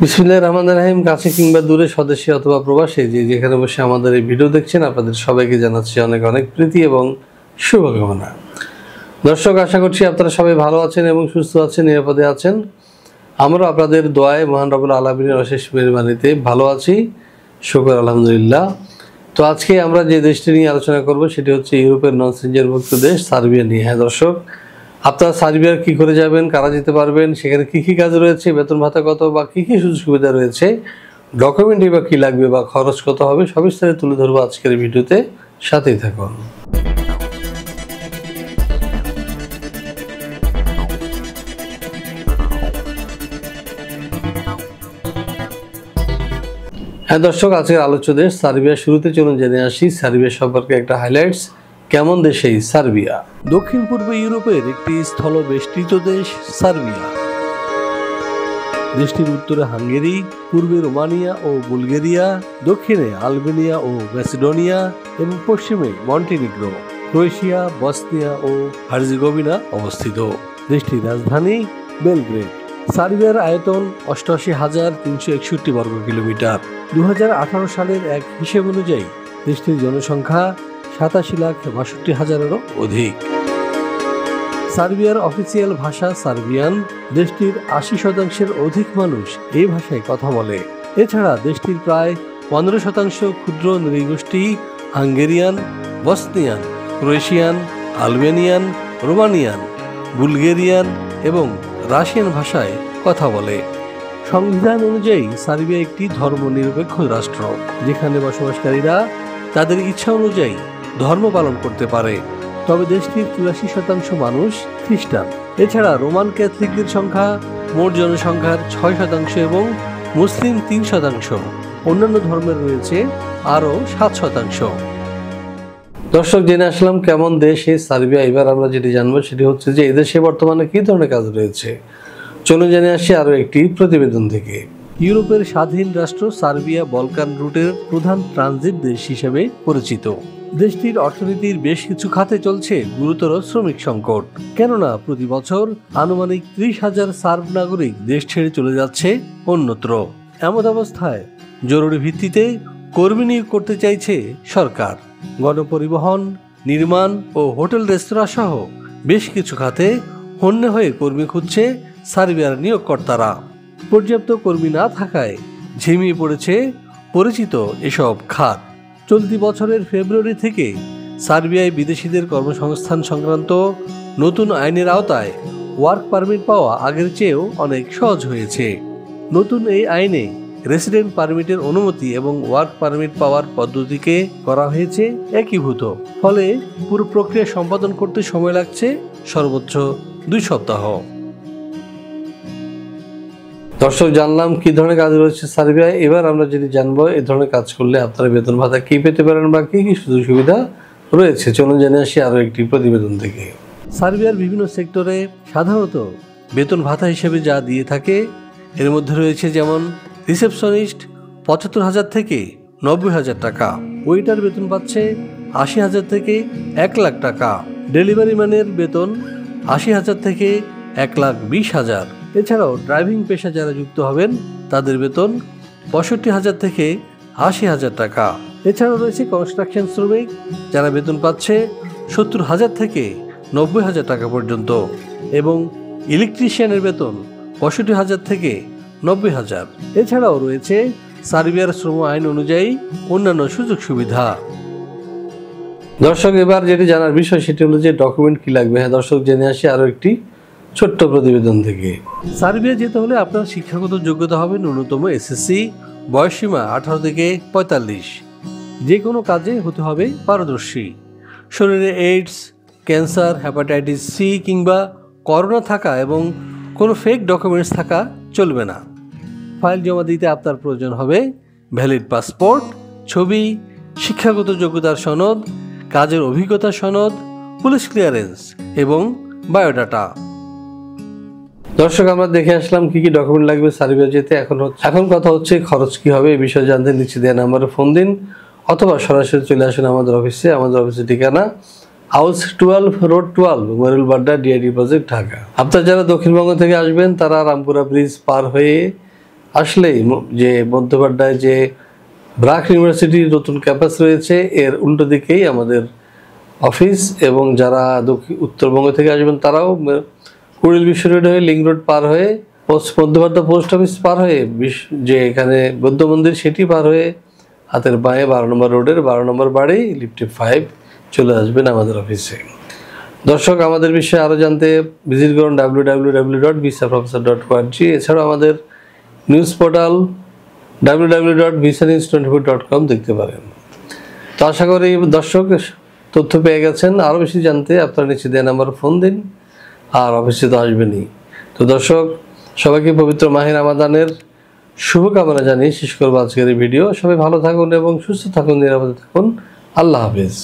বিসমিল্লাহির রহমানির রহিম। কাছে কিংবা দূরে, স্বদেশী অথবা প্রবাসী, যে যেখানে বসে আমাদের এই ভিডিও দেখছেন, আপনাদের সবাইকে জানাচ্ছি অনেক অনেক প্রীতি এবং শুভকামনা। দর্শক, আশা করছি আপনারা সবাই ভালো আছেন এবং সুস্থ আছেন, নিরাপদে আছেন। আমরা আপনাদের দোয়ায় মহান রব্বুল আলামিনের অশেষ মেহেরবানিতে ভালো আছি, শুকর আলহামদুলিল্লাহ। তো আজকে আমরা যে দেশটি নিয়ে আলোচনা করব সেটি হচ্ছে ইউরোপের নন সেনজেনভুক্ত দেশ সার্বিয়া নিয়ে। হ্যাঁ দর্শক, আপনারা সার্বিয়ার কী করে যাবেন, কারা যেতে পারবেন, সেখানে কী কী কাজ রয়েছে, বেতন ভাতা কত বা কী কী সুযোগ সুবিধা রয়েছে, ডকুমেন্টই বা কী লাগবে বা খরচ কত হবে, সবিস্তারে তুলে ধরবো আজকের ভিডিওতে। সাথেই থাকুন। হ্যাঁ দর্শক, আজকের আলোচ্য দেশ সার্বিয়া। শুরুতে চলুন জেনে আসি সার্বিয়া সম্পর্কে একটা হাইলাইটস। কেমন দেশ এই সার্বিয়া? দক্ষিণ পূর্ব ইউরোপের একটি স্থলবেষ্টিত দেশ সার্বিয়া। দেশটির উত্তরে হাঙ্গেরি, পূর্বে রোমানিয়া ও বুলগেরিয়া, দক্ষিণে আলবেনিয়া ও ম্যাসিডোনিয়া এবং পশ্চিমে মন্টিনিগ্রো, ক্রোয়েশিয়া, বসনিয়া ও হার্জেগোভিনা অবস্থিত। দেশটির রাজধানী বেলগ্রেড। সার্বিয়ার আয়তন ৮৮,৩৬১ বর্গ কিলোমিটার। ২০১৮ সালের এক হিসেব অনুযায়ী দেশটির জনসংখ্যা ৮৭,৬২,০০০-এরও অধিক। সার্বিয়ার অফিসিয়াল ভাষা সার্বিয়ান। দেশটির ৮০% অধিক মানুষ এই ভাষায় কথা বলে। এছাড়া দেশটির প্রায় ১৫% ক্ষুদ্র নৃগোষ্ঠী Hungarian, Bosnian, Croatian, Albanian, Romanian, Bulgarian এবং রাশিয়ান ভাষায় কথা বলে। সংবিধান অনুযায়ী সার্বিয়া একটি ধর্মনিরপেক্ষ রাষ্ট্র, যেখানে বসবাসকারীরা তাদের ইচ্ছা অনুযায়ী ধর্ম পালন করতে পারে। তবে দেশটির ৮৪% মানুষ খ্রিস্টান। এছাড়া রোমান ক্যাথলিকদের সংখ্যা মোট জনসংখ্যার ৬% এবং মুসলিম ৩%। অন্যান্য ধর্মের রয়েছে আরও ৭%। দর্শক, জেনে আসলাম কেমন দেশ এই সার্বিয়া। এবার আমরা যেটি জানবো সেটি হচ্ছে যে এদেশে বর্তমানে কী ধরনের কাজ রয়েছে। চলুন জেনে আসি আরও একটি প্রতিবেদন থেকে। ইউরোপের স্বাধীন রাষ্ট্র সার্বিয়া বলকান রুটের প্রধান ট্রানজিট দেশ হিসেবে পরিচিত। দেশটির অর্থনীতির বেশ কিছু খাতে চলছে গুরুতর শ্রমিক সংকট, কেননা প্রতি বছর আনুমানিক ৩০,০০০ সার্ব নাগরিক দেশ ছেড়ে চলে যাচ্ছে অন্যত্র। এমন অবস্থায় জরুরি ভিত্তিতে কর্মী নিয়োগ করতে চাইছে সরকার। গণপরিবহন, নির্মাণ ও হোটেল রেস্তোরাঁ সহ বেশ কিছু খাতে হন্যে হয়ে কর্মী খুঁজছে সার্বিয়ার নিয়োগকর্তারা। পর্যাপ্ত কর্মী না থাকায় ঝিমিয়ে পড়েছে পরিচিত এসব খাত। চলতি বছরের ফেব্রুয়ারি থেকে সার্বিয়ায় বিদেশিদের কর্মসংস্থান সংক্রান্ত নতুন আইনের আওতায় ওয়ার্ক পারমিট পাওয়া আগের চেয়েও অনেক সহজ হয়েছে। নতুন এই আইনে রেসিডেন্ট পারমিটের অনুমতি এবং ওয়ার্ক পারমিট পাওয়ার পদ্ধতিকে করা হয়েছে একীভূত। ফলে পুরো প্রক্রিয়া সম্পাদন করতে সময় লাগছে সর্বোচ্চ ২ সপ্তাহ। দর্শক, জানলাম কি ধরনের কাজ রয়েছে সার্বিয়ায়। এবার আমরা যদি জানবো এই ধরনের কাজ করলে আপনারা বেতন ভাতা কি পেতে পারেন বা কি কি সুযোগ সুবিধা রয়েছে। চলুন জেনে আসি আরও একটি প্রতিবেদন থেকে। সার্বিয়ার বিভিন্ন সেক্টরে সাধারণত বেতন ভাতা হিসেবে যা দিয়ে থাকে এর মধ্যে রয়েছে যেমন রিসেপশনিস্ট ৭৫,০০০ থেকে ৯০,০০০ টাকা, ওয়েটার বেতন পাচ্ছে ৮০,০০০ থেকে ১,০০,০০০ টাকা, ডেলিভারি ম্যানের বেতন ৮০,০০০ থেকে ১,২০,০০০। এছাড়াও ড্রাইভিং পেশা যারা যুক্ত হবেন তাদের বেতন ৬৫,০০০ থেকে ৮০,০০০ টাকা। এছাড়াও রয়েছে কনস্ট্রাকশন শ্রমিক, যারা বেতন পাচ্ছে ৭০,০০০ থেকে ৯০,০০০ টাকা পর্যন্ত, এবং ইলেকট্রিশিয়ানের বেতন ৬৫,০০০ থেকে ৯০,০০০। এছাড়াও রয়েছে সার্বিয়ার শ্রম আইন অনুযায়ী অন্যান্য সুযোগ সুবিধা। দর্শক, এবার যেটি জানার বিষয় সেটি হলো যে ডকুমেন্ট কি লাগবে। হ্যাঁ দর্শক, জেনে আসি আরও একটি ছোট্ট প্রতিবেদন থেকে। সার্বিয়া যেতে হলে আপনার শিক্ষাগত যোগ্যতা হবে ন্যূনতম এসএসসি, বয়সসীমা ১৮ থেকে ৪৫। যে কোনো কাজে হতে হবে পারদর্শী। শরীরে এইডস, ক্যান্সার, হেপাটাইটিস সি কিংবা করোনা থাকা এবং কোনো ফেক ডকুমেন্টস থাকা চলবে না। ফাইল জমা দিতে আপনার প্রয়োজন হবে ভ্যালিড পাসপোর্ট, ছবি, শিক্ষাগত যোগ্যতার সনদ, কাজের অভিজ্ঞতা সনদ, পুলিশ ক্লিয়ারেন্স এবং বায়োডাটা। দর্শক, আমরা দেখে আসলাম কি কি ডকুমেন্ট লাগবে সার্বিয়া যেতে। এখন কথা হচ্ছে খরচ কি হবে। এই বিষয়ে জানতে নিচে দেওয়া নাম্বারে ফোন দিন অথবা সরাসরি চলে আসুন আমাদের অফিসে। আমাদের অফিসের ঠিকানা house 12 road 12 Merul Badda DID project Dhaka. আপনারা যারা দক্ষিণবঙ্গ থেকে আসবেন তারা রামপুরা ব্রিজ পার হয়ে আসলেই যে মধ্যপাড্ডায় যে ব্র্যাক ইউনিভার্সিটির নতুন ক্যাম্পাস রয়েছে এর উল্টো দিকেই আমাদের অফিস, এবং যারা উত্তরবঙ্গ থেকে আসবেন তারাও কুড়িল বিশ্ব রোড হয়ে লিঙ্ক রোড পার হয়ে মধ্যপাড্ডা পোস্ট অফিস পার হয়ে যে এখানে বৌদ্ধ মন্দির সেটি পার হয়ে হাতের বাঁয়ে 12 নম্বর রোডের 12 নম্বর বাড়ি লিফটে 5 চলে আসবেন আমাদের অফিসে। দর্শক, আমাদের বিষয়ে আরও জানতে ভিজিট করুন www.visaprofessor.org। এছাড়াও আমাদের নিউজ পোর্টাল www.visanews24.com দেখতে পারেন। তো আশা করি দর্শক তথ্য পেয়ে গেছেন। আরও বেশি জানতে আপনারা নিচে দেওয়া নাম্বারে ফোন দিন, আর অফিসে তো আসবেনই। তো দর্শক, সবাইকে পবিত্র মাহে রমাদানের শুভকামনা জানিয়ে শেষ করবো আজকের এই ভিডিও। সবাই ভালো থাকুন এবং সুস্থ থাকুন, নিরাপদে থাকুন। আল্লাহ হাফেজ।